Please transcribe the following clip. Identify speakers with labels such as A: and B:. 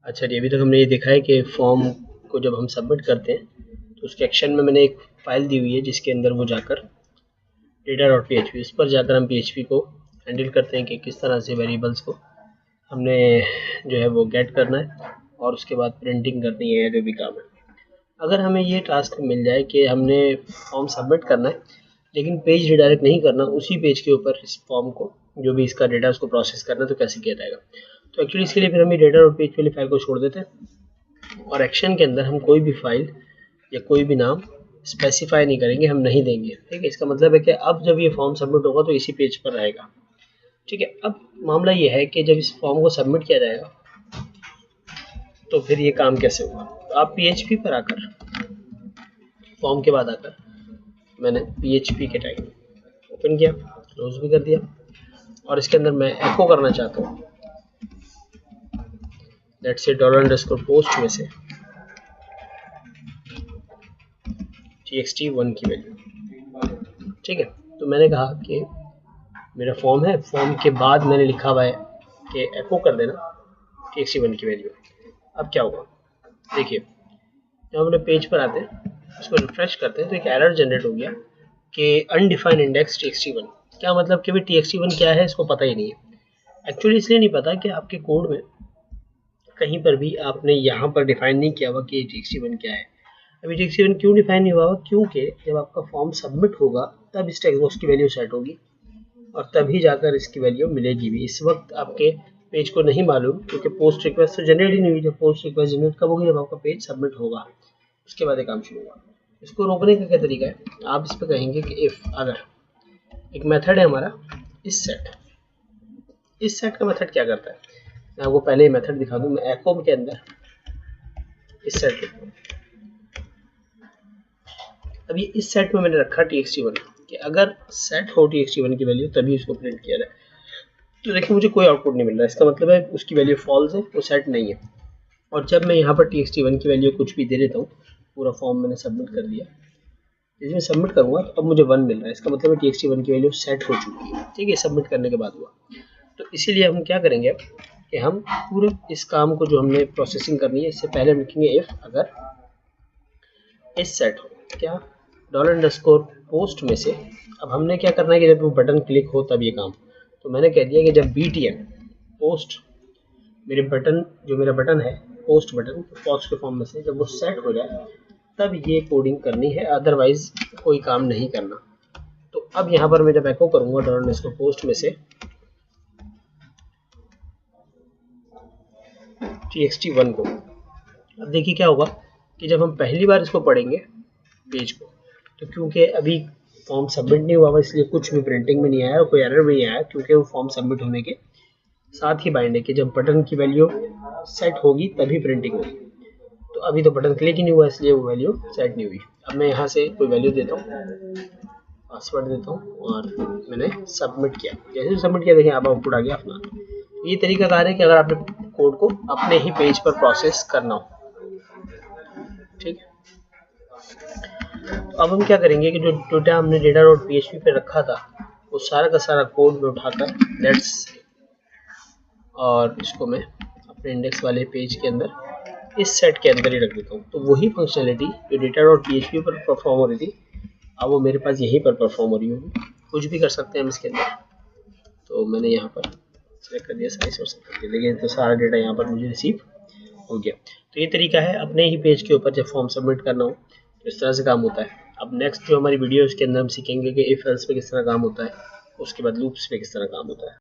A: अच्छा जी, अभी तक हमने ये देखा है कि फॉर्म को जब हम सबमिट करते हैं तो उसके एक्शन में मैंने एक फ़ाइल दी हुई है जिसके अंदर वो जाकर data.php, उस पर जाकर हम php को हैंडल करते हैं कि किस तरह से वेरिएबल्स को हमने जो है वो गेट करना है और उसके बाद प्रिंटिंग करनी है, जो भी काम है। अगर हमें ये टास्क मिल जाए कि हमने फॉर्म सबमिट करना है लेकिन पेज रिडायरेक्ट नहीं करना, उसी पेज के ऊपर इस फॉर्म को, जो भी इसका डेटा उसको प्रोसेस करना है, तो कैसे किया जाएगा? तो एक्चुअली इसके लिए फिर हम ये data.php वाली फाइल को छोड़ देते हैं और एक्शन के अंदर हम कोई भी फाइल या कोई भी नाम स्पेसिफाई नहीं करेंगे, हम नहीं देंगे। ठीक है, इसका मतलब है कि अब जब ये फॉर्म सबमिट होगा तो इसी पेज पर रहेगा। ठीक है, अब मामला ये है कि जब इस फॉर्म को सबमिट किया जाएगा तो फिर ये काम कैसे होगा? तो आप PHP पर आकर, फॉर्म के बाद आकर मैंने PHP के टैग ओपन किया, क्लोज भी कर दिया और इसके अंदर मैं एको करना चाहता हूँ, लेट्स से $_post में से txt1 की वैल्यू। ठीक है, तो मैंने कहा कि मेरा फॉर्म है, फॉर्म के बाद मैंने लिखा हुआ है कि एको कर देना txt1 की वैल्यू। अब क्या होगा देखिए, जब हम अपने पेज पर आते हैं, उसको रिफ्रेश करते हैं तो एक एरर जनरेट हो गया कि अनडिफाइंड इंडेक्स txt1। क्या मतलब कि भाई txt1 क्या है इसको पता ही नहीं है। एक्चुअली इसलिए नहीं पता कि आपके कोड में कहीं पर भी आपने यहाँ पर डिफाइन नहीं किया हुआ कि txt1 क्या है। अभी txt1 क्यों डिफाइन नहीं हुआ हुआ? क्योंकि जब आपका फॉर्म सबमिट होगा तब इस टेक्स्ट बॉक्स की वैल्यू सेट होगी और तभी जाकर इसकी वैल्यू मिलेगी भी। इस वक्त आपके पेज को नहीं मालूम, क्योंकि पोस्ट रिक्वेस्ट तो जनरेट ही नहीं हुई। जब पोस्ट रिक्वेस्ट जनरेट कब होगी? जब आपका पेज सबमिट होगा, उसके बाद ये काम शुरू होगा। इसको रोकने का क्या तरीका है? आप इस पर कहेंगे कि इफ, अगर एक मेथड है हमारा इस सेट का मेथड क्या करता है, मैं आपको पहले ही मेथड दिखा दूं। मैं एको के अंदर इस सेट लिखता हूं। अब ये इस सेट में मैंने रखा txt1 कि अगर सेट हो txt1 की वैल्यू तभी उसको प्रिंट किया जाए। तो देखिए मुझे कोई आउटपुट नहीं मिल रहा, इसका मतलब है उसकी वैल्यू फॉल्स है, वो सेट नहीं है। और जब मैं यहाँ पर txt1 की वैल्यू कुछ भी दे देता हूँ, पूरा फॉर्म मैंने सबमिट कर दिया, इसमें सबमिट करूँगा तो अब मुझे 1 मिल रहा है। इसका मतलब है txt1 की वैल्यू सेट हो चुकी है। ठीक है, सबमिट करने के बाद हुआ। तो इसीलिए हम क्या करेंगे कि हम पूरे इस काम को जो हमने प्रोसेसिंग करनी है, इससे पहले हम लिखेंगे इफ अगर इस सेट हो क्या $_post में से। अब हमने क्या करना है कि जब वो बटन क्लिक हो तब ये काम। तो मैंने कह दिया कि जब btn पोस्ट, मेरे बटन, जो मेरा बटन है पोस्ट बटन, पोस्ट के फॉर्म में से जब वो सेट हो जाए तब ये कोडिंग करनी है, अदरवाइज कोई काम नहीं करना। तो अब यहाँ पर मैं जब एको करूँगा $_post में से txt1 को, अब देखिए क्या होगा कि जब हम पहली बार इसको पढ़ेंगे पेज को, तो क्योंकि अभी फॉर्म सबमिट नहीं हुआ इसलिए कुछ भी प्रिंटिंग में नहीं आया और कोई एरर भी नहीं आया, क्योंकि वो फॉर्म सबमिट होने के साथ ही बाइंड है कि जब बटन की वैल्यू सेट होगी तभी प्रिंटिंग होगी। तो अभी तो बटन क्लिक ही नहीं हुआ इसलिए वो वैल्यू सेट नहीं हुई। अब मैं यहाँ से कोई वैल्यू देता हूँ, पासवर्ड देता हूँ और मैंने सबमिट किया। जैसे सबमिट किया देखिए अब आउटपुट आ गया अपना। ये तरीकाकार है कि अगर आपने कोड को अपने ही पेज पर प्रोसेस करना हो। ठीक है, तो अब हम क्या करेंगे कि जो डेटा हमने data.php पे रखा था वो सारा का सारा कोड में उठाकर लेट्स, और इसको मैं अपने इंडेक्स वाले पेज के अंदर इस सेट के अंदर ही रख देता हूँ। तो वही फंक्शनलिटी जो data.php पर परफॉर्म हो रही थी, अब वो मेरे पास यहीं पर परफॉर्म हो रही होगी। कुछ भी कर सकते हैं हम इसके अंदर। तो मैंने यहाँ पर सेलेक्ट कर दिया साइज और सेट कर दिया, देखिए तो सारा डेटा यहाँ पर मुझे रिसीव हो गया। तो ये तरीका है अपने ही पेज के ऊपर जब फॉर्म सबमिट करना हो तो इस तरह से काम होता है। अब नेक्स्ट जो हमारी वीडियो है उसके अंदर हम सीखेंगे कि इफ एल्स पे किस तरह काम होता है, उसके बाद लूप्स पे किस तरह काम होता है।